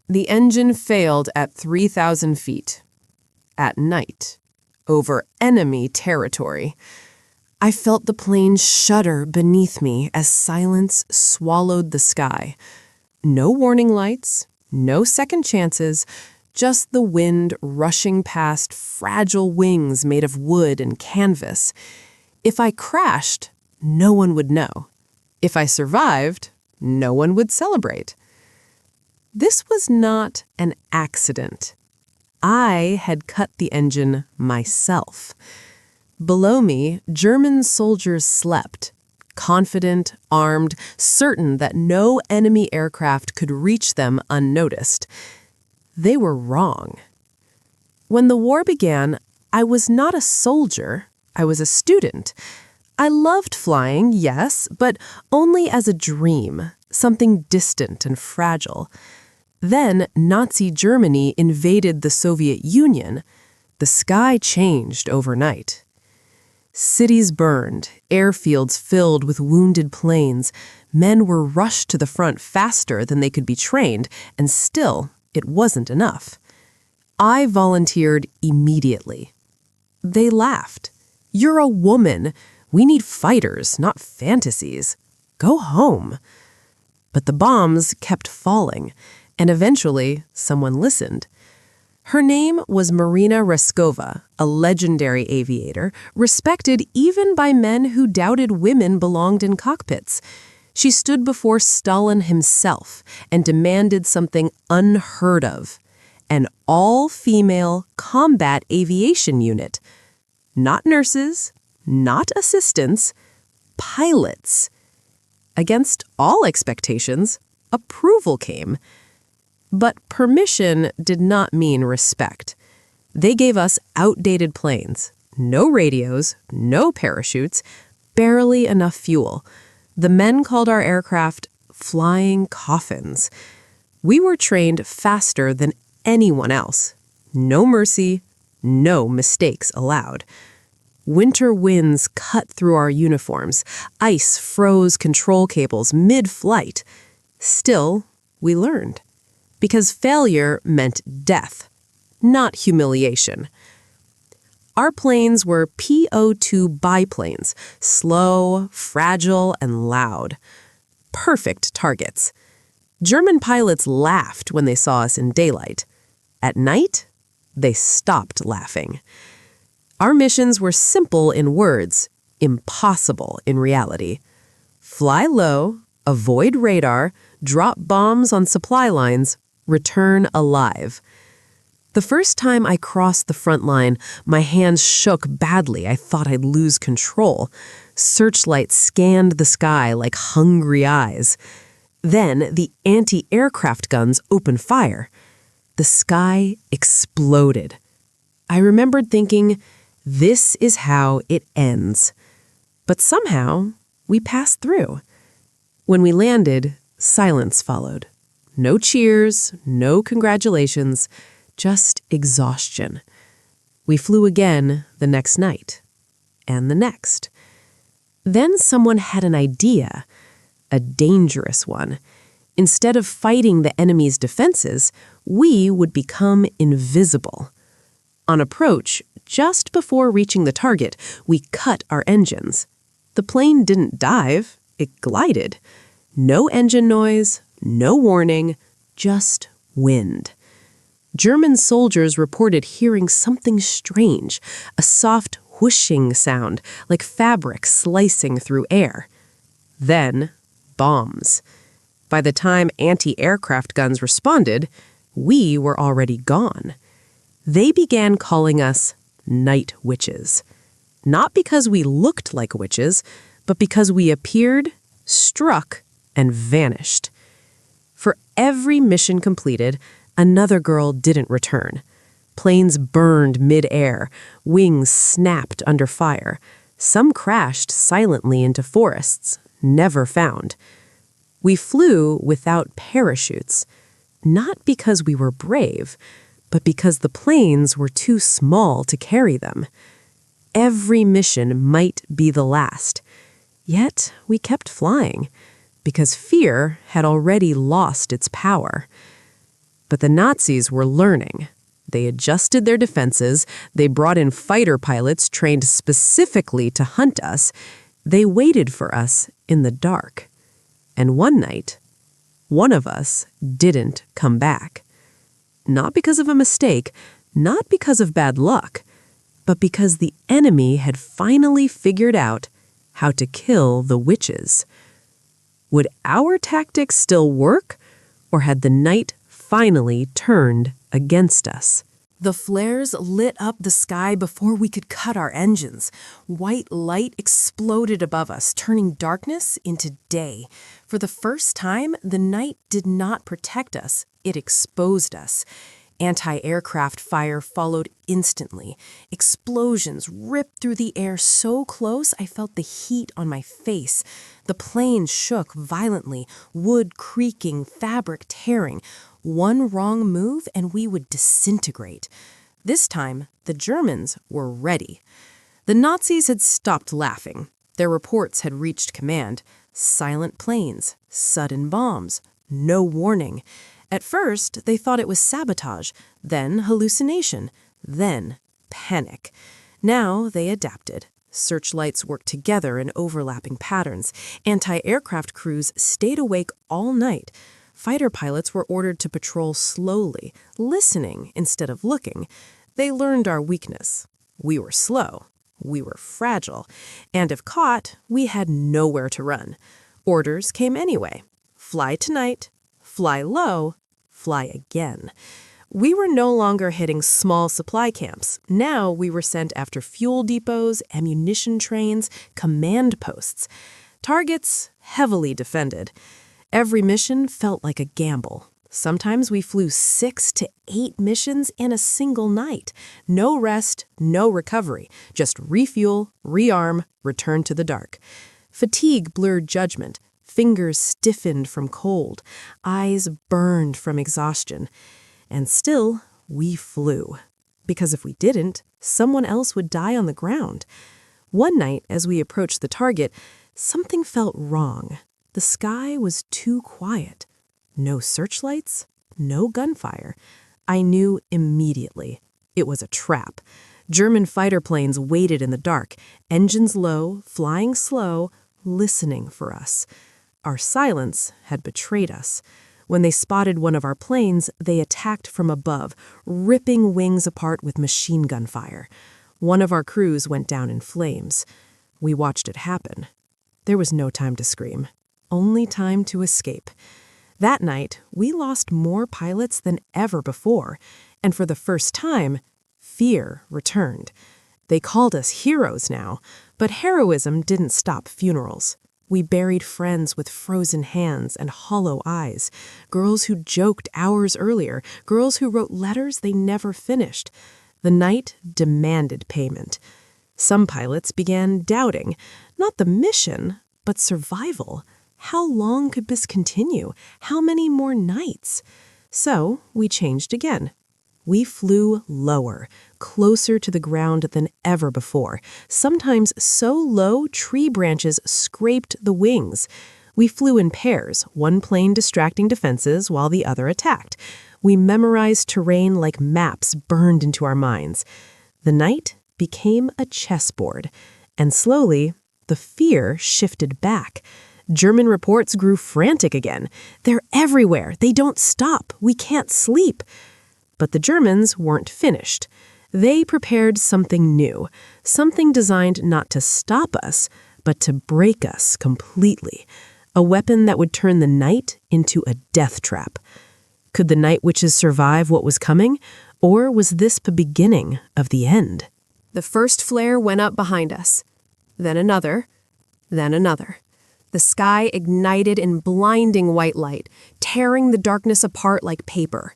The engine failed at 3,000 feet. At night, over enemy territory. I felt the plane shudder beneath me as silence swallowed the sky. No warning lights, no second chances, just the wind rushing past fragile wings made of wood and canvas. If I crashed, no one would know. If I survived, no one would celebrate. This was not an accident. I had cut the engine myself. Below me, German soldiers slept, confident, armed, certain that no enemy aircraft could reach them unnoticed. They were wrong. When the war began, I was not a soldier. I was a student. I loved flying, yes, but only as a dream, something distant and fragile. Then Nazi Germany invaded the Soviet Union. The sky changed overnight. Cities burned, airfields filled with wounded planes. Men were rushed to the front faster than they could be trained, and still, it wasn't enough. I volunteered immediately. They laughed. "You're a woman. We need fighters, not fantasies. Go home." But the bombs kept falling, and eventually someone listened. Her name was Marina Reskova, a legendary aviator, respected even by men who doubted women belonged in cockpits. She stood before Stalin himself and demanded something unheard of: an all-female combat aviation unit. Not nurses, not assistants, pilots. Against all expectations, approval came. But permission did not mean respect. They gave us outdated planes, no radios, no parachutes, barely enough fuel. The men called our aircraft flying coffins. We were trained faster than anyone else. No mercy, no mistakes allowed. Winter winds cut through our uniforms. Ice froze control cables mid-flight. Still, we learned. Because failure meant death, not humiliation. Our planes were PO-2 biplanes, slow, fragile, and loud. Perfect targets. German pilots laughed when they saw us in daylight. At night, they stopped laughing. Our missions were simple in words, impossible in reality. Fly low, avoid radar, drop bombs on supply lines, return alive. The first time I crossed the front line, my hands shook badly. I thought I'd lose control. Searchlights scanned the sky like hungry eyes. Then the anti-aircraft guns opened fire. The sky exploded. I remembered thinking, this is how it ends. But somehow, we passed through. When we landed, silence followed. No cheers, no congratulations, just exhaustion. We flew again the next night, and the next. Then someone had an idea, a dangerous one. Instead of fighting the enemy's defenses, we would become invisible. On approach, just before reaching the target, we cut our engines. The plane didn't dive, it glided. No engine noise, no warning, just wind. German soldiers reported hearing something strange, a soft whooshing sound, like fabric slicing through air. Then, bombs. By the time anti-aircraft guns responded, we were already gone. They began calling us night witches. Not because we looked like witches, but because we appeared, struck, and vanished. For every mission completed, another girl didn't return. Planes burned mid-air, wings snapped under fire. Some crashed silently into forests, never found. We flew without parachutes, not because we were brave, but because the planes were too small to carry them. Every mission might be the last, yet we kept flying, because fear had already lost its power. But the Nazis were learning. They adjusted their defenses, they brought in fighter pilots trained specifically to hunt us. They waited for us in the dark. And one night, one of us didn't come back. Not because of a mistake, not because of bad luck, but because the enemy had finally figured out how to kill the witches. Would our tactics still work, or had the night finally turned against us? The flares lit up the sky before we could cut our engines. White light exploded above us, turning darkness into day. For the first time, the night did not protect us, it exposed us. Anti-aircraft fire followed instantly. Explosions ripped through the air so close I felt the heat on my face. The plane shook violently, wood creaking, fabric tearing. One wrong move and we would disintegrate. This time, the Germans were ready. The Nazis had stopped laughing. Their reports had reached command. Silent planes, sudden bombs, no warning. At first, they thought it was sabotage, then hallucination, then panic. Now they adapted. Searchlights worked together in overlapping patterns. Anti-aircraft crews stayed awake all night. Fighter pilots were ordered to patrol slowly, listening instead of looking. They learned our weakness. We were slow. We were fragile. And if caught, we had nowhere to run. Orders came anyway. Fly tonight, fly low, fly again. We were no longer hitting small supply camps. Now we were sent after fuel depots, ammunition trains, command posts. Targets heavily defended. Every mission felt like a gamble. Sometimes we flew 6 to 8 missions in a single night. No rest, no recovery. Just refuel, rearm, return to the dark. Fatigue blurred judgment. Fingers stiffened from cold. Eyes burned from exhaustion. And still, we flew. Because if we didn't, someone else would die on the ground. One night, as we approached the target, something felt wrong. The sky was too quiet. No searchlights, no gunfire. I knew immediately. It was a trap. German fighter planes waited in the dark, engines low, flying slow, listening for us. Our silence had betrayed us. When they spotted one of our planes, they attacked from above, ripping wings apart with machine gun fire. One of our crews went down in flames. We watched it happen. There was no time to scream, only time to escape. That night, we lost more pilots than ever before, and for the first time, fear returned. They called us heroes now, but heroism didn't stop funerals. We buried friends with frozen hands and hollow eyes, girls who joked hours earlier, girls who wrote letters they never finished. The night demanded payment. Some pilots began doubting, not the mission, but survival. How long could this continue? How many more nights? So we changed again. We flew lower, closer to the ground than ever before, sometimes so low tree branches scraped the wings. We flew in pairs, one plane distracting defenses while the other attacked. We memorized terrain like maps burned into our minds. The night became a chessboard, and slowly, the fear shifted back. German reports grew frantic again. They're everywhere. They don't stop. We can't sleep. But the Germans weren't finished. They prepared something new, something designed not to stop us, but to break us completely. A weapon that would turn the night into a death trap. Could the night witches survive what was coming, or was this the beginning of the end? The first flare went up behind us, then another, then another. The sky ignited in blinding white light, tearing the darkness apart like paper.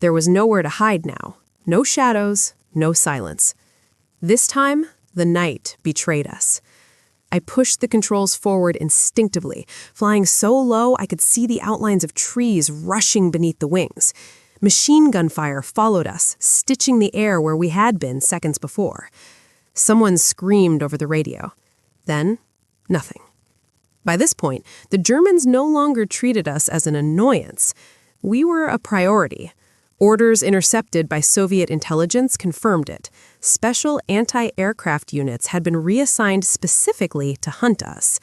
There was nowhere to hide now. No shadows, no silence. This time, the night betrayed us. I pushed the controls forward instinctively, flying so low I could see the outlines of trees rushing beneath the wings. Machine gun fire followed us, stitching the air where we had been seconds before. Someone screamed over the radio. Then, nothing. By this point, the Germans no longer treated us as an annoyance. We were a priority. Orders intercepted by Soviet intelligence confirmed it. Special anti-aircraft units had been reassigned specifically to hunt us.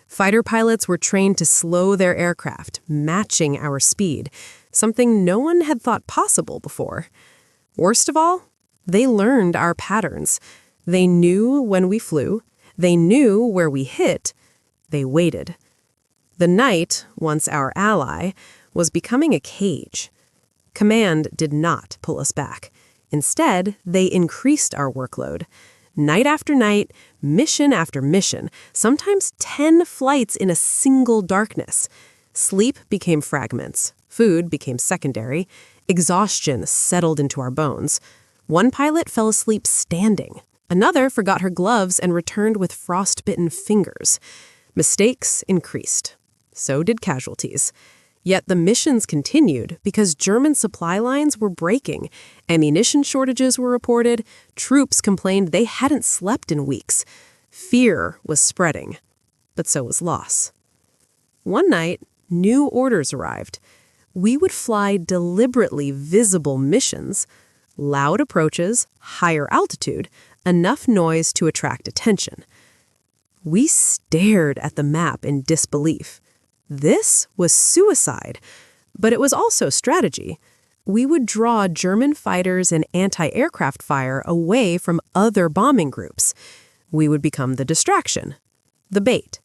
Fighter pilots were trained to slow their aircraft, matching our speed, something no one had thought possible before. Worst of all, they learned our patterns. They knew when we flew. They knew where we hit. They waited. The night, once our ally, was becoming a cage. Command did not pull us back. Instead, they increased our workload. Night after night, mission after mission, sometimes 10 flights in a single darkness. Sleep became fragments. Food became secondary. Exhaustion settled into our bones. One pilot fell asleep standing. Another forgot her gloves and returned with frostbitten fingers. Mistakes increased. So did casualties. Yet the missions continued because German supply lines were breaking. Ammunition shortages were reported. Troops complained they hadn't slept in weeks. Fear was spreading, but so was loss. One night, new orders arrived. We would fly deliberately visible missions, loud approaches, higher altitude, enough noise to attract attention. We stared at the map in disbelief. This was suicide, but it was also strategy. We would draw German fighters and anti-aircraft fire away from other bombing groups. We would become the distraction, the bait.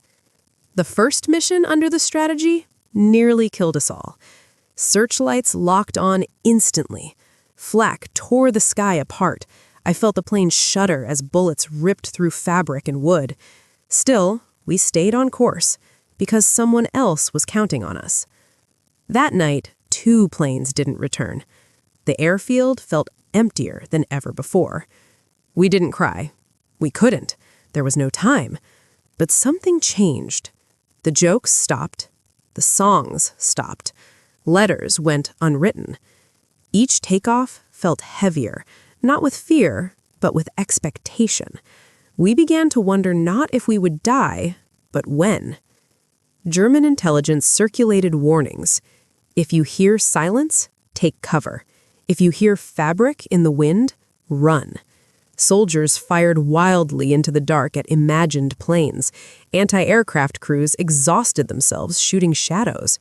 The first mission under the strategy nearly killed us all. Searchlights locked on instantly. Flak tore the sky apart. I felt the plane shudder as bullets ripped through fabric and wood. Still, we stayed on course, because someone else was counting on us. That night, 2 planes didn't return. The airfield felt emptier than ever before. We didn't cry. We couldn't. There was no time. But something changed. The jokes stopped. The songs stopped. Letters went unwritten. Each takeoff felt heavier, not with fear, but with expectation. We began to wonder not if we would die, but when. German intelligence circulated warnings. If you hear silence, take cover. If you hear fabric in the wind, run. Soldiers fired wildly into the dark at imagined planes. Anti-aircraft crews exhausted themselves shooting shadows.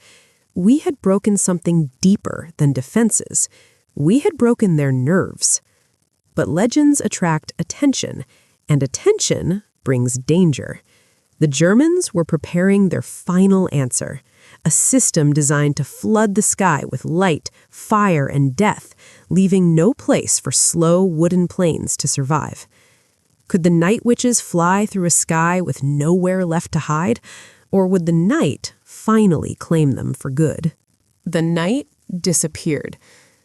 We had broken something deeper than defenses. We had broken their nerves. But legends attract attention, and attention brings danger. The Germans were preparing their final answer, a system designed to flood the sky with light, fire, and death, leaving no place for slow wooden planes to survive. Could the night witches fly through a sky with nowhere left to hide, or would the night finally claim them for good? The night disappeared.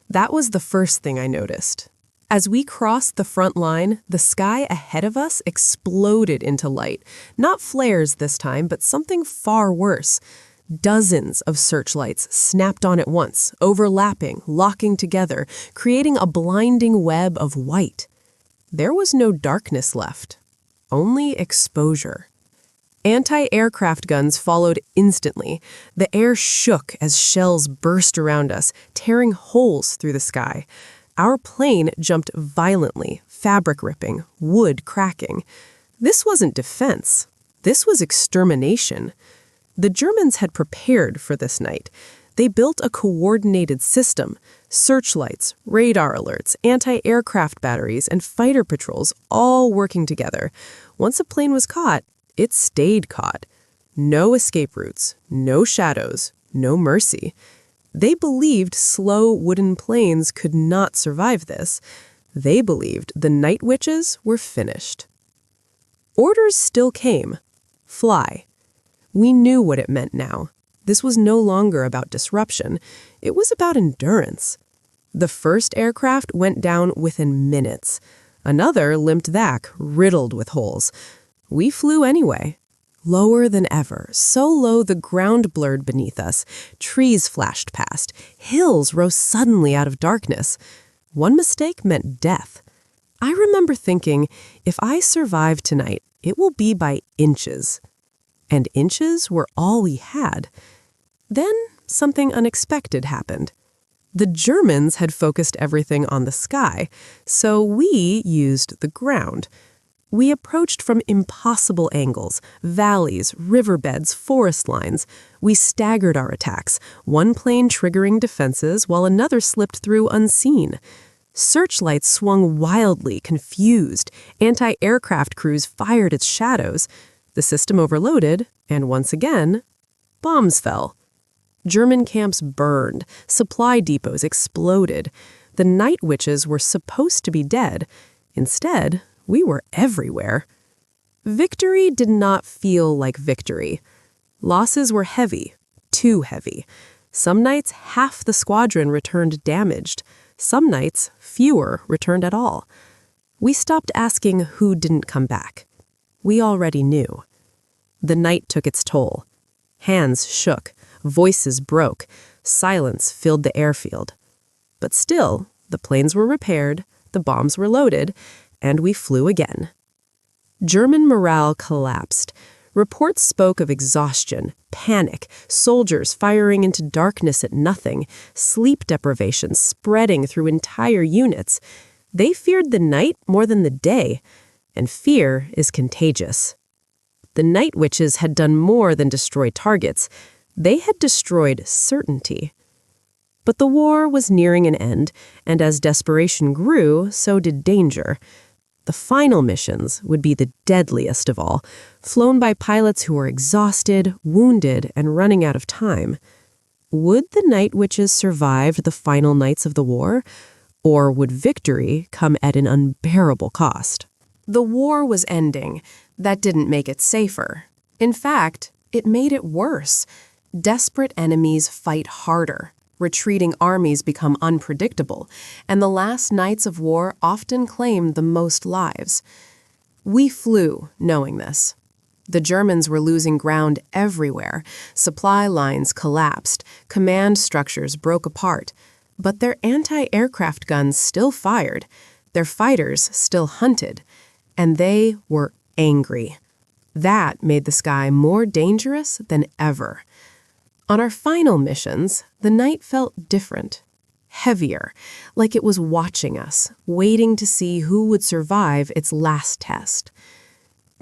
That was the first thing I noticed. As we crossed the front line, the sky ahead of us exploded into light. Not flares this time, but something far worse. Dozens of searchlights snapped on at once, overlapping, locking together, creating a blinding web of white. There was no darkness left, only exposure. Anti-aircraft guns followed instantly. The air shook as shells burst around us, tearing holes through the sky. Our plane jumped violently, fabric ripping, wood cracking. This wasn't defense. This was extermination. The Germans had prepared for this night. They built a coordinated system, searchlights, radar alerts, anti-aircraft batteries, and fighter patrols all working together. Once a plane was caught, it stayed caught. No escape routes, no shadows, no mercy. They believed slow wooden planes could not survive this. They believed the night witches were finished. Orders still came. Fly. We knew what it meant now. This was no longer about disruption. It was about endurance. The first aircraft went down within minutes. Another limped back, riddled with holes. We flew anyway. Lower than ever, so low the ground blurred beneath us. Trees flashed past. Hills rose suddenly out of darkness. One mistake meant death. I remember thinking, if I survive tonight, it will be by inches. And inches were all we had. Then something unexpected happened. The Germans had focused everything on the sky, so we used the ground. We approached from impossible angles, valleys, riverbeds, forest lines. We staggered our attacks, one plane triggering defenses while another slipped through unseen. Searchlights swung wildly, confused. Anti-aircraft crews fired its shadows. The system overloaded, and once again, bombs fell. German camps burned. Supply depots exploded. The night witches were supposed to be dead. Instead, we were everywhere. Victory did not feel like victory. Losses were heavy, too heavy. Some nights, half the squadron returned damaged. Some nights, fewer returned at all. We stopped asking who didn't come back. We already knew. The night took its toll. Hands shook, voices broke, silence filled the airfield. But still, the planes were repaired, the bombs were loaded, and we flew again. German morale collapsed. Reports spoke of exhaustion, panic, soldiers firing into darkness at nothing, sleep deprivation spreading through entire units. They feared the night more than the day, and fear is contagious. The night witches had done more than destroy targets. They had destroyed certainty. But the war was nearing an end, and as desperation grew, so did danger. The final missions would be the deadliest of all, flown by pilots who were exhausted, wounded, and running out of time. Would the night witches survive the final nights of the war, or would victory come at an unbearable cost? The war was ending. That didn't make it safer. In fact, it made it worse. Desperate enemies fight harder. Retreating armies become unpredictable, and the last nights of war often claim the most lives. We flew, knowing this. The Germans were losing ground everywhere. Supply lines collapsed, command structures broke apart, but their anti-aircraft guns still fired, their fighters still hunted, and they were angry. That made the sky more dangerous than ever. On our final missions, the night felt different, heavier, like it was watching us, waiting to see who would survive its last test.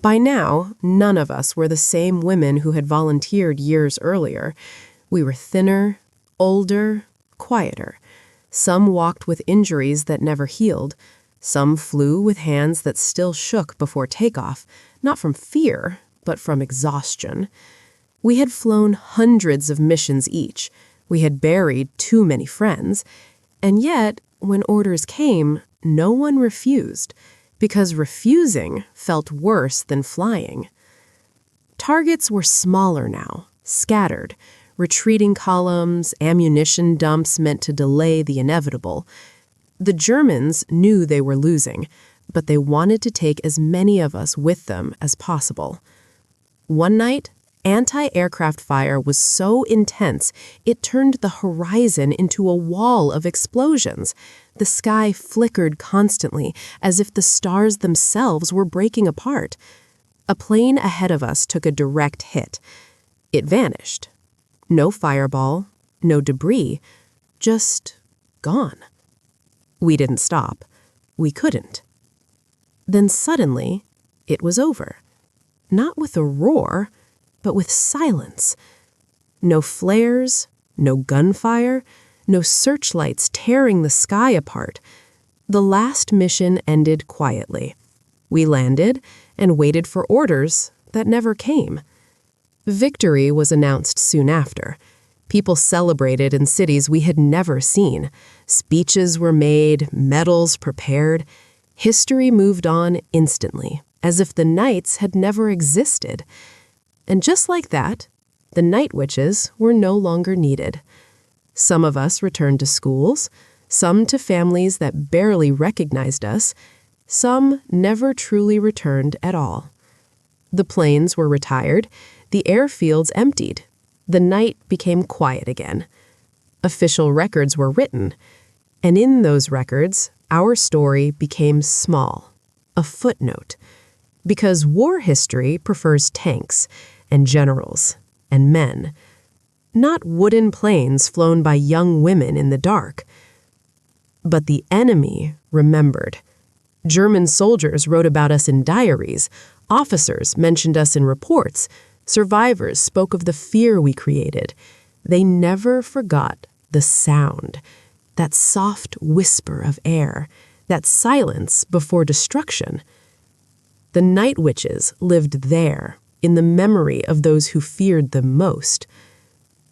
By now, none of us were the same women who had volunteered years earlier. We were thinner, older, quieter. Some walked with injuries that never healed. Some flew with hands that still shook before takeoff, not from fear, but from exhaustion. We had flown hundreds of missions each. We had buried too many friends. And yet, when orders came, no one refused, because refusing felt worse than flying. Targets were smaller now, scattered. Retreating columns, ammunition dumps meant to delay the inevitable. The Germans knew they were losing, but they wanted to take as many of us with them as possible. One night, anti-aircraft fire was so intense, it turned the horizon into a wall of explosions. The sky flickered constantly, as if the stars themselves were breaking apart. A plane ahead of us took a direct hit. It vanished. No fireball, no debris, just gone. We didn't stop. We couldn't. Then suddenly, it was over. Not with a roar, but with silence. No flares, no gunfire, no searchlights tearing the sky apart. The last mission ended quietly. We landed and waited for orders that never came. Victory was announced soon after. People celebrated in cities we had never seen. Speeches were made, medals prepared. History moved on instantly, as if the nights had never existed. And just like that, the night witches were no longer needed. Some of us returned to schools, some to families that barely recognized us, some never truly returned at all. The planes were retired, the airfields emptied. The night became quiet again. Official records were written, and in those records, our story became small, a footnote, because war history prefers tanks and generals and men. not wooden planes flown by young women in the dark. But the enemy remembered. German soldiers wrote about us in diaries, officers mentioned us in reports, survivors spoke of the fear we created. They never forgot the sound, that soft whisper of air, that silence before destruction. The night witches lived there, in the memory of those who feared them most.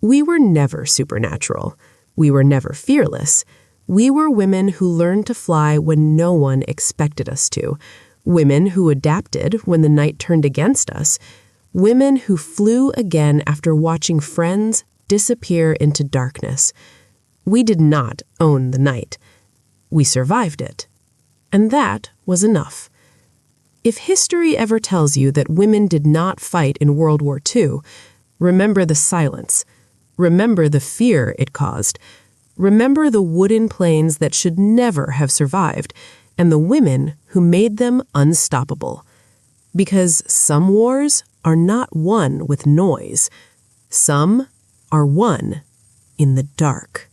We were never supernatural. We were never fearless. We were women who learned to fly when no one expected us to, women who adapted when the night turned against us, women who flew again after watching friends disappear into darkness. We did not own the night. We survived it. And that was enough. If history ever tells you that women did not fight in World War II, remember the silence. Remember the fear it caused. Remember the wooden planes that should never have survived, and the women who made them unstoppable. Because some wars are not won with noise. Some are won in the dark.